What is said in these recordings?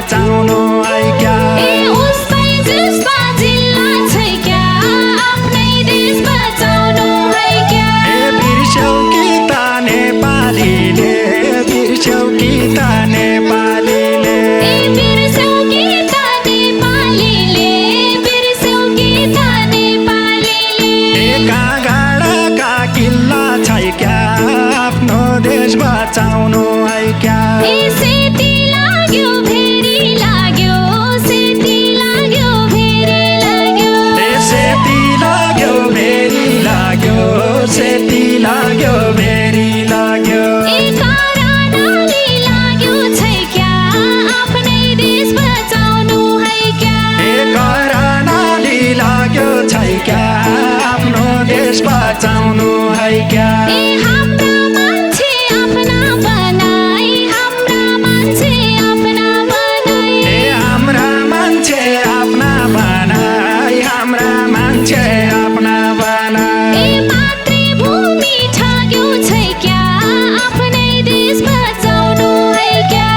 बचाउनु है क्या बिर्स्यौ कि त नेपालीले बिर्स्यौ कि त नेपालीले काँगडाका किल्ला छै क्या आफ्नो देश बचाउनु है क्या सेती लाग्यो भेरी लाग्यो सेती लाग्यो भेरी लाग्यो सेती लाग्यो भेरी लाग्यो सेती लाग्यो भेरी लाग्यो करानाले लाग्यो छै क्या आफ्नै देश बचाउनु है क्या करानाले लाग्यो छै क्या आफ्नो देश बचाउनु है क्या हाम्रा मान्छे आफ्ना बनाई हाम्रा मान्छे आफ्ना बनाई हाम्रा मान्छे आफ्ना बनाई हाम्रा मान्छे आफ्ना बनाई मातृभूमि ठाग्यो छै क्या आफ्नै देश बचाउनु है क्या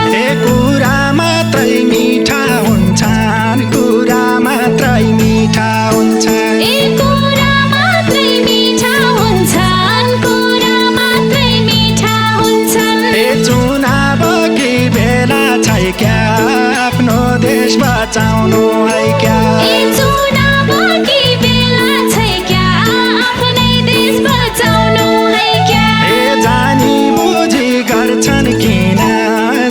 कुरा मात्रै मिठा हुन्छन् कुरा मात्रै मिठा हुन्छन् कुरा मात्रै मिठा हुन्छन् कुरा मात्रै मिठा हुन्छन् चुनाव कि बेला छै क्या आफ्नो देश बचाउनु है क्या चुनाव कि बेला छै क्या आफ्नै देश बचाउनु है क्या जानी बुझी गर्छन् किन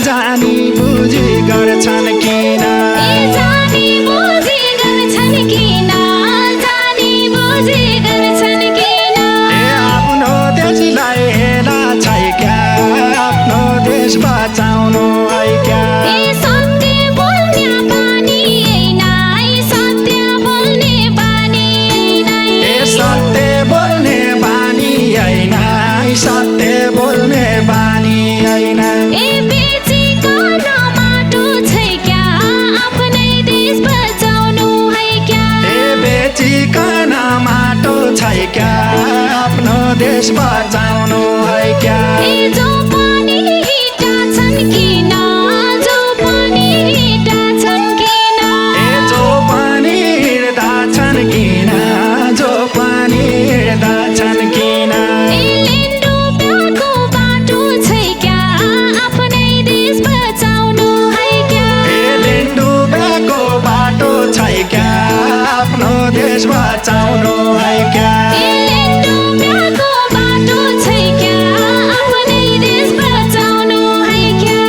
जानी बुझी गर्छन् किन जानी बुझी गर्छन् किन जानी बुझी गर्छन् किन आफ्नो देशलाई हेला छै क्या आफ्नो देश बचाउनु है क्या सत्य बोल्ने बानी नै सत्य बोल्ने बानी नै सत्य बोल्ने बानी होइन सत्य बोल्ने बानी होइन बेचिकन माटो छै क्या आफ्नै देश बचाउनु है क्या बेचिकन माटो छै क्या आफ्नो देश बचाउनु है क्या जो पनि हिटा छन् किन जो पनि हिटा छन् किन जो पनि हिँड्दा छन् किन जो पनि हिँड्दा छन् किन लेन्डुब्याको बाटो छै क्या आफ्नै देश बचाउनु है क्या लेन्डुब्याको बाटो छै क्या आफ्नो देश बचाउनु है क्या लेन्डुब्याको बाटो छै क्या आफ्नै देश बचाउनु है क्या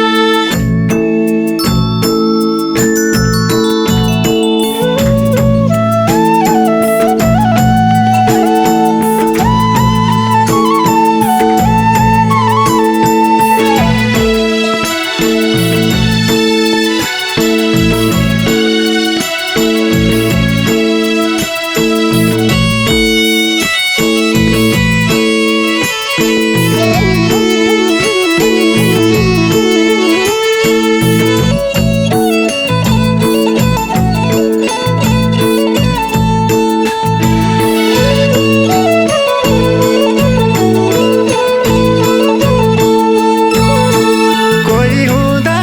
कोही हुँदा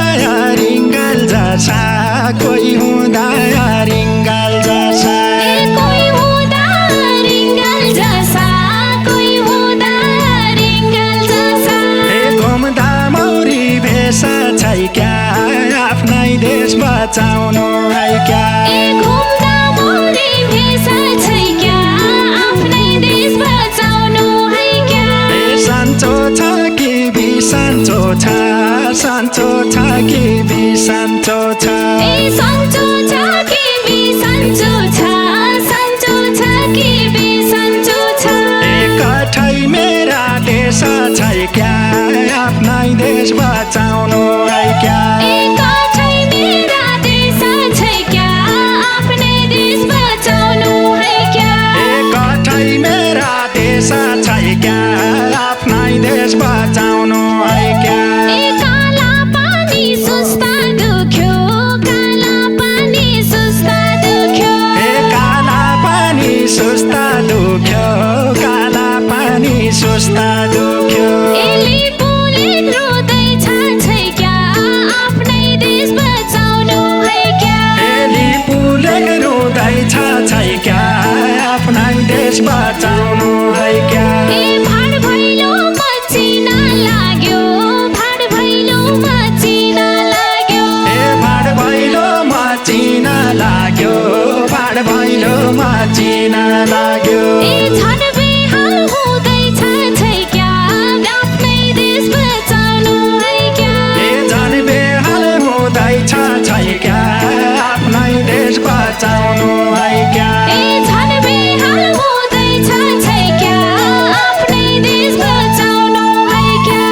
रिङ्गल जसा कोही हुँदा रिङ्गल जसा कोही हुँदा रिङ्गल जसा कोही हुँदा रिङ्गल जसा घुम्दा मौरी भेषा छै क्या आफ्नै देश बचाउनु है क्या घुम्दा मौरी भेषा छै क्या आफ्नै देश बचाउनु है क्या सन्चो छ कि बिसन्चो छ सन्चो छ कि बिसन्चो छ सन्चो छ कि बिसन्चो छ सन्चो छ कि बिसन्चो छ एकठै मेरा देश छै क्या आफ्नै देश बचाउनु है क्या एकठै मेरा देश छै क्या आफ्नै देश बचाउनु है क्या एकठै मेरा देश छै क्या आफ्नै देश बचाउनु है क्या काला पानी सुस्ता दुख्यो काला पानी सुस्ता दुख्यो काला पानी सुस्ता दुख्यो काला पानी सुस्ता दुख्यो लिपुले रोँदैछ छै लाग्यो झन् बेहाल हुँदैछ छै क्या आफ्नै देश बचाउनु है क्या झन् बेहाल हुँदैछ छै क्या आफ्नै देश बचाउनु है क्या झन् बेहाल हुँदैछ छै क्या आफ्नै देश बचाउनु है क्या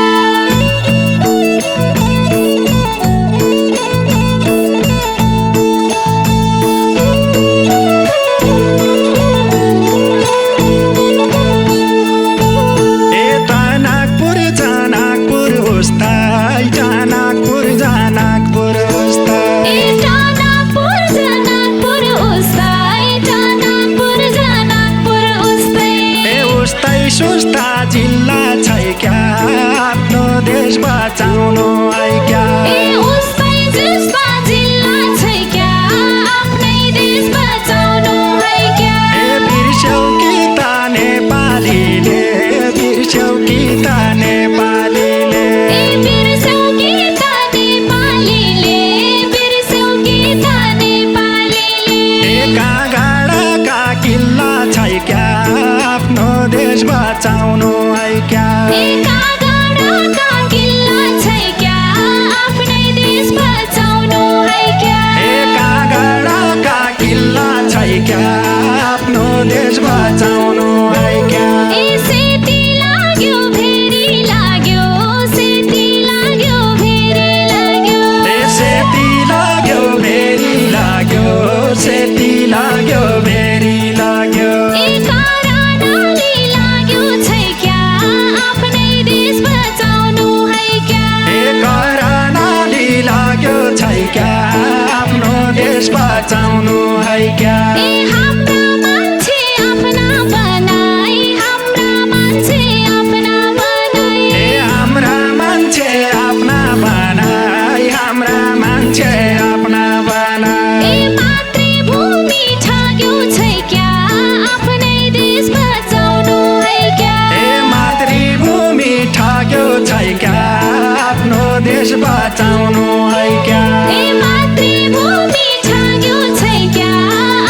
जनकपुर जनकपुर उस्ता जनकपुर जनकपुर उस्तै जनकपुर जनकपुर उस्तै उस्तै सुस्ता जिल्ला छै क्या आफ्नो देश बचाउनु है क्या उस्तै सुस्ता जिल्ला छै क्या आफ्नै देश बचाउनु है क्या बिर्स्यौ कि त नेपालीले बिर्स्यौ कि त नेपालीले बिर्स्यौ कि त नेपालीले बिर्स्यौ कि त नेपालीले काँगडाका किल्ला छै क्या आफ्नो देश बचाउनु है क्या काँगडाका किल्ला छै क्या आफ्नै देश बचाउनु है क्या काँगडाका किल्ला छै क्या आफ्नो देश बचाउनु है क्या सेती लाग्यो भेरी लाग्यो सेती लाग्यो भेरी लाग्यो सेती लाग्यो भेरी लाग्यो सेती लाग्यो भेरी लाग्यो करानाले लाग्यो छै क्या आफ्नै देश बचाउनु है क्या करानाले लाग्यो छै क्या आफ्नो देश बचाउनु है क्या हाम्रा मान्छे आफ्ना बनाई हाम्रा मान्छे आफ्ना बनाई हाम्रा मान्छे आफ्ना बनाई हाम्रा मान्छे आफ्ना बनाई मातृभूमि ठग्यो छै क्या आफ्नै देश बचाउनु है क्या मातृभूमि ठग्यो छै क्या आफ्नो देश बचाउनु है क्या मातृभूमि ठग्यो छै क्या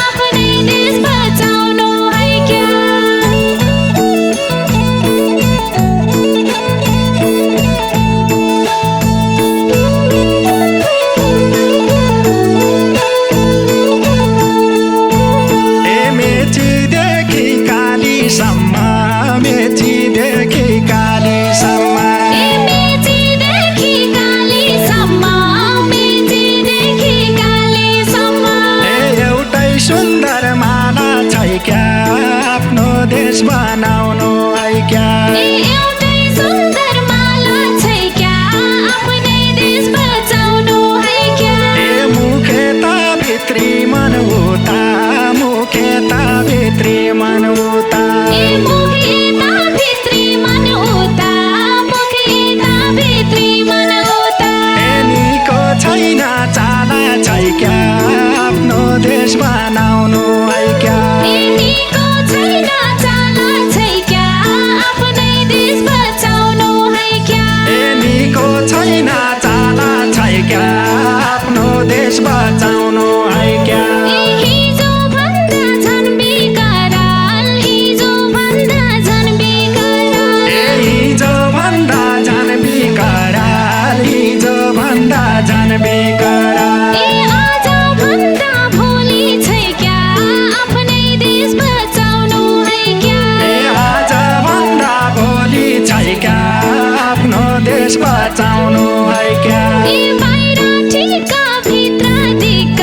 आफ्नै देश बचाउनु है क्या मेचीदेखि कालीसम्म मेचीदेखि कालीसम्म मेचीदेखि कालीसम्म मेचीदेखि कालीसम्म एउटै सुन्दर माला छै क्या आफ्नो देश बनाउनु है क्या एउटै सुन्दर माला छै क्या आफ्नै देश बचाउनु है क्या मुखे त भित्री मन उता मुखे त भित्री मन उता मुखे त भित्री मन उता मुखे त भित्री मन उता निको छैन चाला छै क्या आफ्नो देश बनाउनु है क्या निको छैन चाला छै क्या आफ्नै देश बचाउनु है क्या निको छैन चाला छै क्या आफ्नो देश बचाउनु है क्या हिजो भन्दा झन् बेकरार हिजो भन्दा झन् बेकरार हिजो भन्दा झन् बेकरार हिजो भन्दा झन् बेकरार आज भन्दा भोलि छै क्या आफ्नै देश बचाउनु है क्या आज भन्दा भोलि छै क्या आफ्नो देश बचाउनु है क्या बाहिर ठिक्क भित्र दिक्क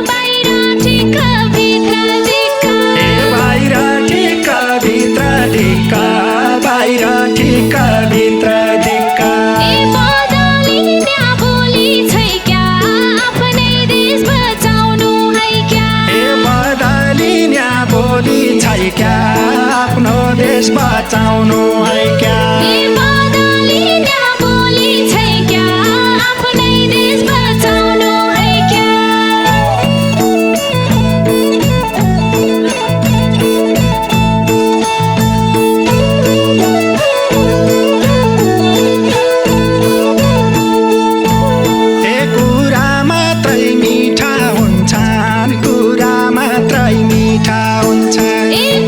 बाहिर ठिक्क भित्र दिक्क बाहिर ठिक्क भित्र दिक्क बाहिर ठिक्क भित्र दिक्क बदलिने बोली छै क्या आफ्नै देश बचाउनु है क्या बदलिने बोली छै क्या आफ्नो देश बचाउनु है क्या बदलिने बोली छै क्या आफ्नै देश बचाउनु है क्या कुरा मात्रै मिठा हुन्छन् कुरा मात्रै मिठा हुन्छन्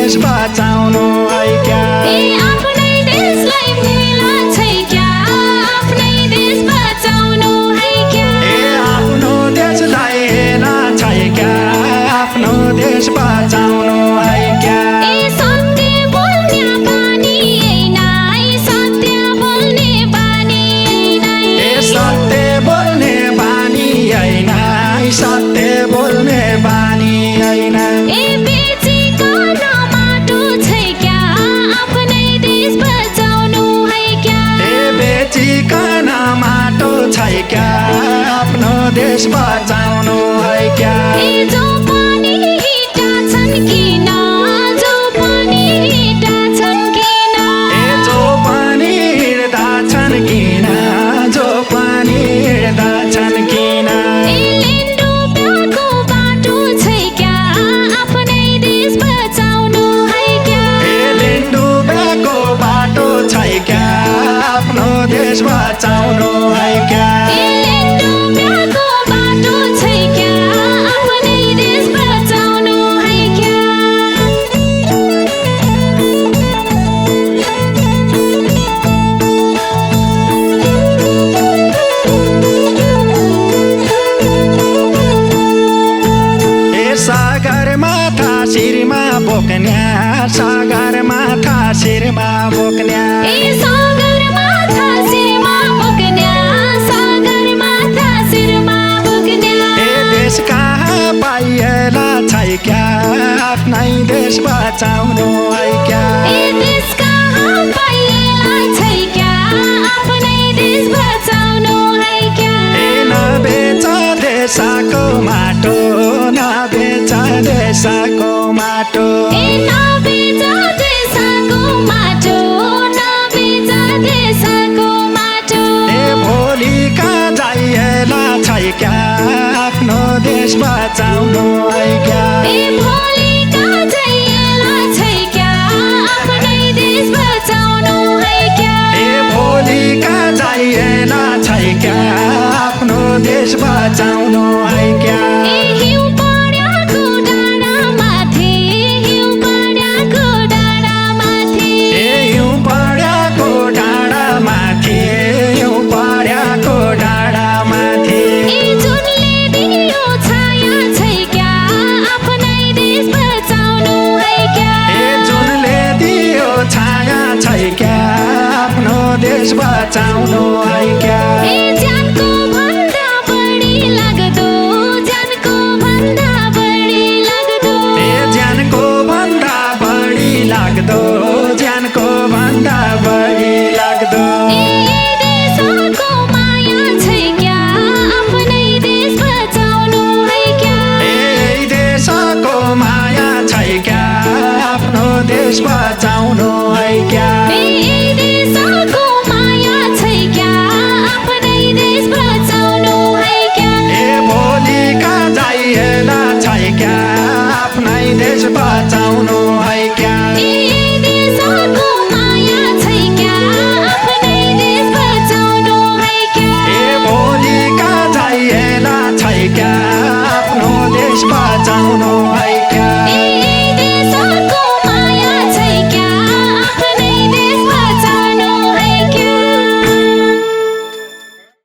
देश बचाउनु है क्या ए आफ्नै देशलाई मेला छै क्या आफ्नै देश बचाउनु है क्या ए आफ्नो देशलाई हेला छै क्या आफ्नो देश बचाउनु है क्या ए सत्य बोल्ने बानी हैन सत्य बोल्ने बानी हैन ए सत्य बोल्ने बानी हैन सत्य बोल्ने बानी हैन ए बेचिकन माटो छै क्या आफ्नै देश बचाउनु है क्या ए बेचिकन माटो छै क्या आफ्नो देश बचाउनु है क्या ए जो पनि हिटा छन् किन जो पनि हिटा छन् किन ए जो पनि हिँड्दा छन् किन जो पनि हिँड्दा छन् किन ए लेन्डुब्याको बाटो छै क्या आफ्नै देश बचाउनु है क्या ए लेन्डुब्याको बाटो छै क्या आफ्नो देश बचाउनु है क्या ए लेन्डुब्याको बाटो छै क्या आफ्नै देश बचाउनु है क्या ए सगरमाथा शिरमा बोक्न्या सगरमाथा शिरमा बोक्न्या ए सगरमाथा शिरमा बोक्न्या सगरमाथा शिरमा बोक्न्या ए देश कहाँ पाइएला छै क्या आफ्नै देश बचाउनु है क्या ए देश कहाँ पाइएला छै क्या आफ्नै देश बचाउनु है क्या ए नबेच देशको माटो नबेच देशको माटो ए नबेच देशको माटो नबेच देशको माटो ए भोलिका जाइएला छै क्या आफ्नो देश बचाउनु है क्या ए भोलिका जइएला छै क्या आफ्नै देश बचाउनु है क्या ए भोलिका जाइएला छै क्या आफ्नो देश बचाउनु है क्या ए हिउँ पड्याको डाँडामाथि हिउँ पड्याको डाँडामाथि ए हिउँ पड्याको डाँडामाथि हिउँ पड्याको डाँडामाथि ए जुनले दियो छाया छै क्या आफ्नै देश बचाउनु है क्या ए जुनले दियो छाया छै क्या आफ्नो देश बचाउनु है क्या ए ज्यानको भन्दा बढी लाग्दो ज्यानको भन्दा बढी लाग्दो ए ज्यानको भन्दा बढी लाग्दो ज्यानको भन्दा बढी लाग्दो ए देशको माया छै क्या आफ्नै देश बचाउनु है क्या ए देशको माया छै क्या आफ्नो देश बचाउनु